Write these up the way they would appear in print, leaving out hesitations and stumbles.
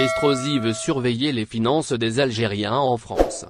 Estrosi veut surveiller les finances des Algériens en France.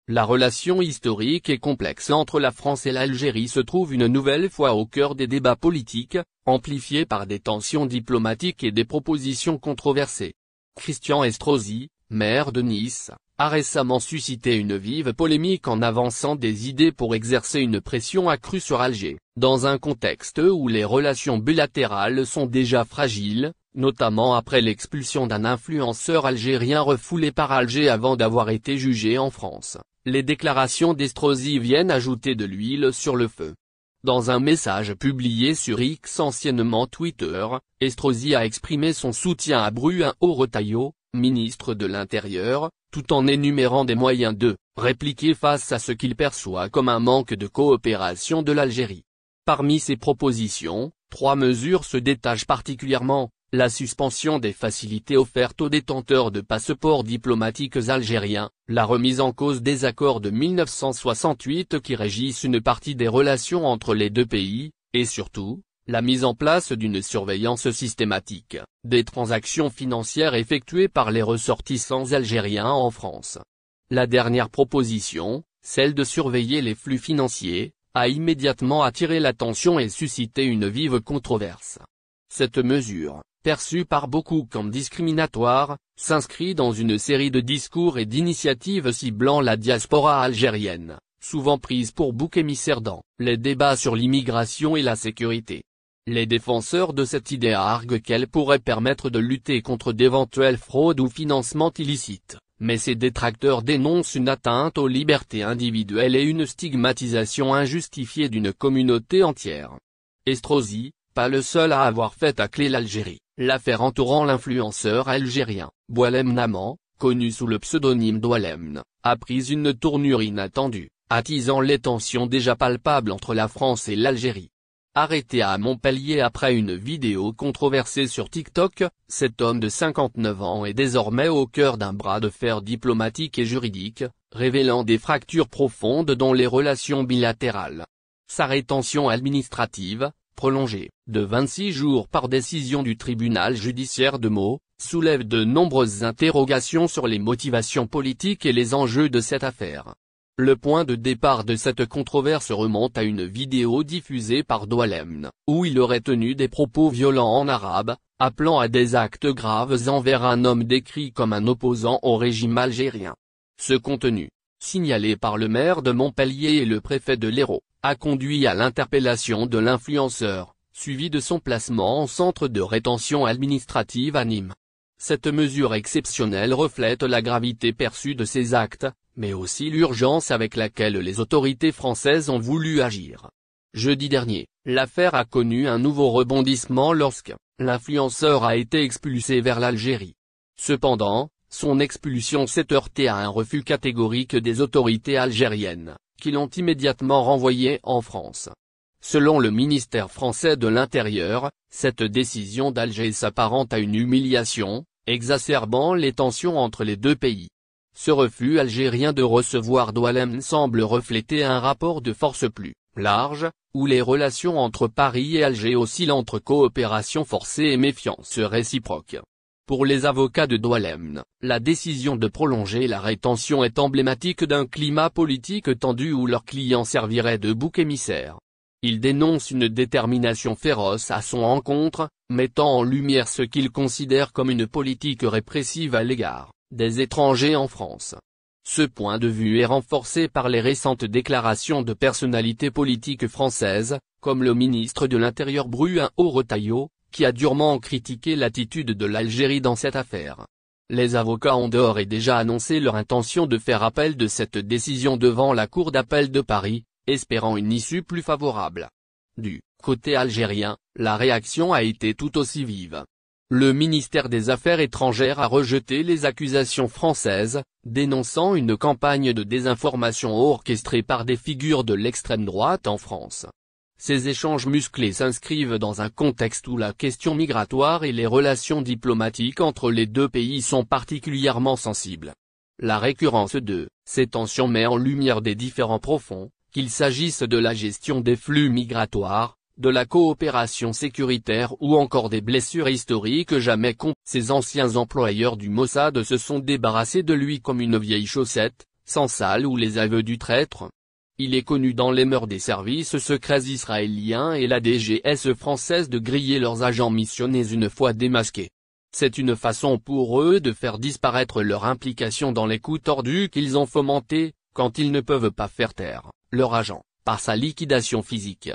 La relation historique et complexe entre la France et l'Algérie se trouve une nouvelle fois au cœur des débats politiques, amplifiés par des tensions diplomatiques et des propositions controversées. Christian Estrosi, maire de Nice, a récemment suscité une vive polémique en avançant des idées pour exercer une pression accrue sur Alger, dans un contexte où les relations bilatérales sont déjà fragiles, notamment après l'expulsion d'un influenceur algérien refoulé par Alger avant d'avoir été jugé en France. Les déclarations d'Estrosi viennent ajouter de l'huile sur le feu. Dans un message publié sur X anciennement Twitter, Estrosi a exprimé son soutien à Bruno Retailleau, ministre de l'Intérieur, tout en énumérant des moyens de répliquer face à ce qu'il perçoit comme un manque de coopération de l'Algérie. Parmi ces propositions, 3 mesures se détachent particulièrement: la suspension des facilités offertes aux détenteurs de passeports diplomatiques algériens, la remise en cause des accords de 1968 qui régissent une partie des relations entre les deux pays, et surtout, la mise en place d'une surveillance systématique des transactions financières effectuées par les ressortissants algériens en France. La dernière proposition, celle de surveiller les flux financiers, a immédiatement attiré l'attention et suscité une vive controverse. Cette mesure, perçue par beaucoup comme discriminatoire, s'inscrit dans une série de discours et d'initiatives ciblant la diaspora algérienne, souvent prise pour bouc émissaire dans les débats sur l'immigration et la sécurité. Les défenseurs de cette idée arguent qu'elle pourrait permettre de lutter contre d'éventuelles fraudes ou financements illicites, mais ses détracteurs dénoncent une atteinte aux libertés individuelles et une stigmatisation injustifiée d'une communauté entière. Estrosi, pas le seul à avoir fait tacler l'Algérie. L'affaire entourant l'influenceur algérien, Boualem Naman, connu sous le pseudonyme d'Oualem, a pris une tournure inattendue, attisant les tensions déjà palpables entre la France et l'Algérie. Arrêté à Montpellier après une vidéo controversée sur TikTok, cet homme de 59 ans est désormais au cœur d'un bras de fer diplomatique et juridique, révélant des fractures profondes dans les relations bilatérales. Sa rétention administrative, prolongée de 26 jours par décision du tribunal judiciaire de Meaux, soulève de nombreuses interrogations sur les motivations politiques et les enjeux de cette affaire. Le point de départ de cette controverse remonte à une vidéo diffusée par Doualem, où il aurait tenu des propos violents en arabe, appelant à des actes graves envers un homme décrit comme un opposant au régime algérien. Ce contenu, signalé par le maire de Montpellier et le préfet de l'Hérault, a conduit à l'interpellation de l'influenceur, suivi de son placement en centre de rétention administrative à Nîmes. Cette mesure exceptionnelle reflète la gravité perçue de ces actes, mais aussi l'urgence avec laquelle les autorités françaises ont voulu agir. Jeudi dernier, l'affaire a connu un nouveau rebondissement lorsque l'influenceur a été expulsé vers l'Algérie. Cependant, son expulsion s'est heurtée à un refus catégorique des autorités algériennes, qui l'ont immédiatement renvoyé en France. Selon le ministère français de l'Intérieur, cette décision d'Alger s'apparente à une humiliation, exacerbant les tensions entre les deux pays. Ce refus algérien de recevoir Doualem semble refléter un rapport de force plus large, où les relations entre Paris et Alger oscillent entre coopération forcée et méfiance réciproque. Pour les avocats de Doualem, la décision de prolonger la rétention est emblématique d'un climat politique tendu où leur client servirait de bouc émissaire. Ils dénoncent une détermination féroce à son encontre, mettant en lumière ce qu'ils considèrent comme une politique répressive à l'égard des étrangers en France. Ce point de vue est renforcé par les récentes déclarations de personnalités politiques françaises, comme le ministre de l'Intérieur Bruno Retailleau, qui a durement critiqué l'attitude de l'Algérie dans cette affaire. Les avocats ont d'ores et déjà annoncé leur intention de faire appel de cette décision devant la Cour d'appel de Paris, espérant une issue plus favorable. Du côté algérien, la réaction a été tout aussi vive. Le ministère des Affaires étrangères a rejeté les accusations françaises, dénonçant une campagne de désinformation orchestrée par des figures de l'extrême droite en France. Ces échanges musclés s'inscrivent dans un contexte où la question migratoire et les relations diplomatiques entre les deux pays sont particulièrement sensibles. La récurrence de ces tensions met en lumière des différends profonds, qu'il s'agisse de la gestion des flux migratoires, de la coopération sécuritaire ou encore des blessures historiques jamais Ses anciens employeurs du Mossad se sont débarrassés de lui comme une vieille chaussette, sans sale ou les aveux du traître. Il est connu dans les mœurs des services secrets israéliens et la DGS française de griller leurs agents missionnés une fois démasqués. C'est une façon pour eux de faire disparaître leur implication dans les coups tordus qu'ils ont fomentés, quand ils ne peuvent pas faire taire leur agent, par sa liquidation physique.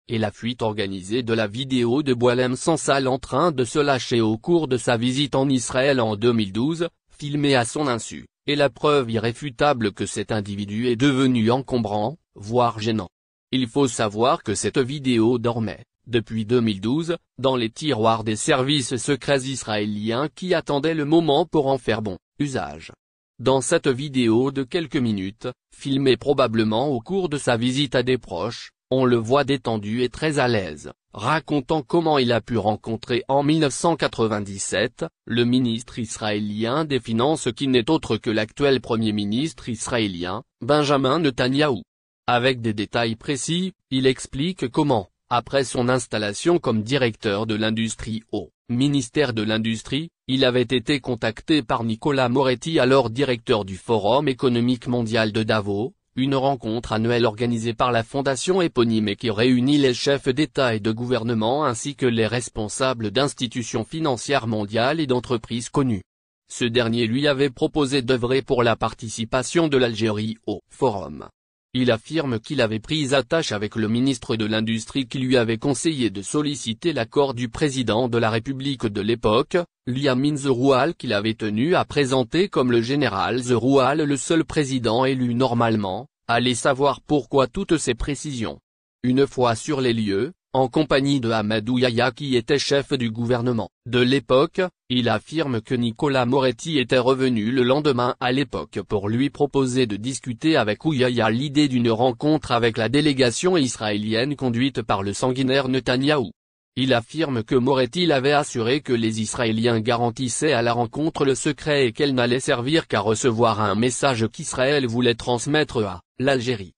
Et la fuite organisée de la vidéo de Boualem Sansal en train de se lâcher au cours de sa visite en Israël en 2012, filmée à son insu, est la preuve irréfutable que cet individu est devenu encombrant, voire gênant. Il faut savoir que cette vidéo dormait, depuis 2012, dans les tiroirs des services secrets israéliens qui attendaient le moment pour en faire bon usage. Dans cette vidéo de quelques minutes, filmée probablement au cours de sa visite à des proches, on le voit détendu et très à l'aise, racontant comment il a pu rencontrer en 1997, le ministre israélien des Finances qui n'est autre que l'actuel Premier ministre israélien, Benjamin Netanyahou. Avec des détails précis, il explique comment, après son installation comme directeur de l'industrie au ministère de l'Industrie, il avait été contacté par Nicolas Moretti, alors directeur du Forum économique mondial de Davos, une rencontre annuelle organisée par la fondation éponyme et qui réunit les chefs d'État et de gouvernement ainsi que les responsables d'institutions financières mondiales et d'entreprises connues. Ce dernier lui avait proposé d'œuvrer pour la participation de l'Algérie au Forum. Il affirme qu'il avait pris attache avec le ministre de l'Industrie qui lui avait conseillé de solliciter l'accord du président de la République de l'époque, Yamin Zeroual, qu'il avait tenu à présenter comme le général Zeroual, le seul président élu normalement. Allez savoir pourquoi toutes ces précisions. Une fois sur les lieux, en compagnie de Ahmadou Yahya qui était chef du gouvernement de l'époque, il affirme que Nicolas Moretti était revenu le lendemain à l'époque pour lui proposer de discuter avec Yahya l'idée d'une rencontre avec la délégation israélienne conduite par le sanguinaire Netanyahou. Il affirme que Moretti l'avait assuré que les Israéliens garantissaient à la rencontre le secret et qu'elle n'allait servir qu'à recevoir un message qu'Israël voulait transmettre à l'Algérie.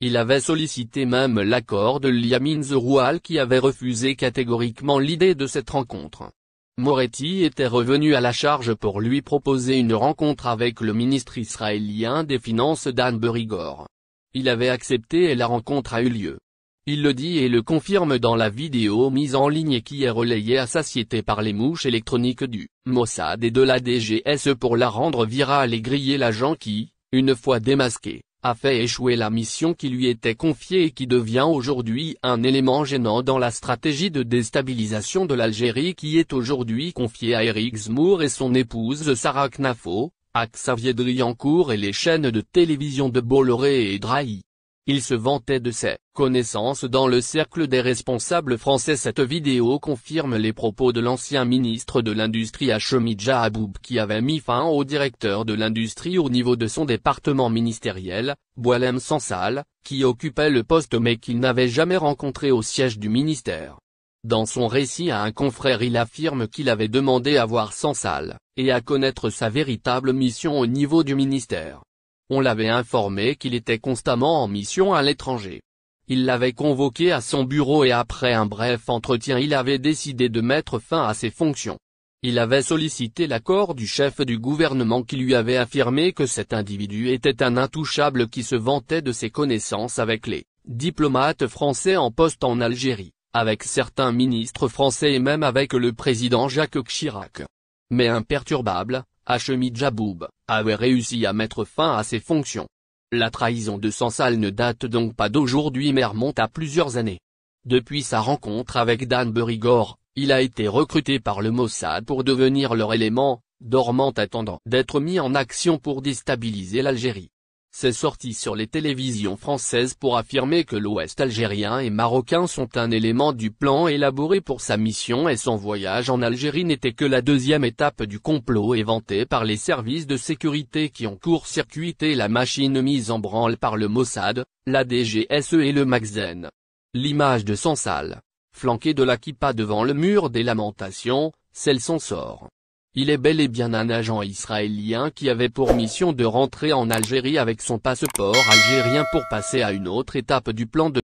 Il avait sollicité même l'accord de Yamin Zeroual qui avait refusé catégoriquement l'idée de cette rencontre. Moretti était revenu à la charge pour lui proposer une rencontre avec le ministre israélien des Finances Dan Berigor. Il avait accepté et la rencontre a eu lieu. Il le dit et le confirme dans la vidéo mise en ligne et qui est relayée à satiété par les mouches électroniques du Mossad et de la DGS pour la rendre virale et griller l'agent qui, une fois démasqué, a fait échouer la mission qui lui était confiée et qui devient aujourd'hui un élément gênant dans la stratégie de déstabilisation de l'Algérie qui est aujourd'hui confiée à Éric Zemmour et son épouse Sarah Knafo, à Xavier Driancourt et les chaînes de télévision de Bolloré et Drahi. Il se vantait de ses connaissances dans le cercle des responsables français. Cette vidéo confirme les propos de l'ancien ministre de l'Industrie Hachemi Jahaboub qui avait mis fin au directeur de l'Industrie au niveau de son département ministériel, Boualem Sansal, qui occupait le poste mais qu'il n'avait jamais rencontré au siège du ministère. Dans son récit à un confrère, il affirme qu'il avait demandé à voir Sansal, et à connaître sa véritable mission au niveau du ministère. On l'avait informé qu'il était constamment en mission à l'étranger. Il l'avait convoqué à son bureau et après un bref entretien il avait décidé de mettre fin à ses fonctions. Il avait sollicité l'accord du chef du gouvernement qui lui avait affirmé que cet individu était un intouchable qui se vantait de ses connaissances avec les diplomates français en poste en Algérie, avec certains ministres français et même avec le président Jacques Chirac. Mais imperturbable, Hachemi Jahaboub avait réussi à mettre fin à ses fonctions. La trahison de Sansal ne date donc pas d'aujourd'hui mais remonte à plusieurs années. Depuis sa rencontre avec Dan Berigor, il a été recruté par le Mossad pour devenir leur élément dormant attendant d'être mis en action pour déstabiliser l'Algérie. C'est sorti sur les télévisions françaises pour affirmer que l'Ouest algérien et marocain sont un élément du plan élaboré pour sa mission et son voyage en Algérie n'était que la deuxième étape du complot éventé par les services de sécurité qui ont court-circuité la machine mise en branle par le Mossad, la DGSE et le Magzen. L'image de Sansal, flanqué de la kippa devant le mur des lamentations, scelle son sort. Il est bel et bien un agent israélien qui avait pour mission de rentrer en Algérie avec son passeport algérien pour passer à une autre étape du plan de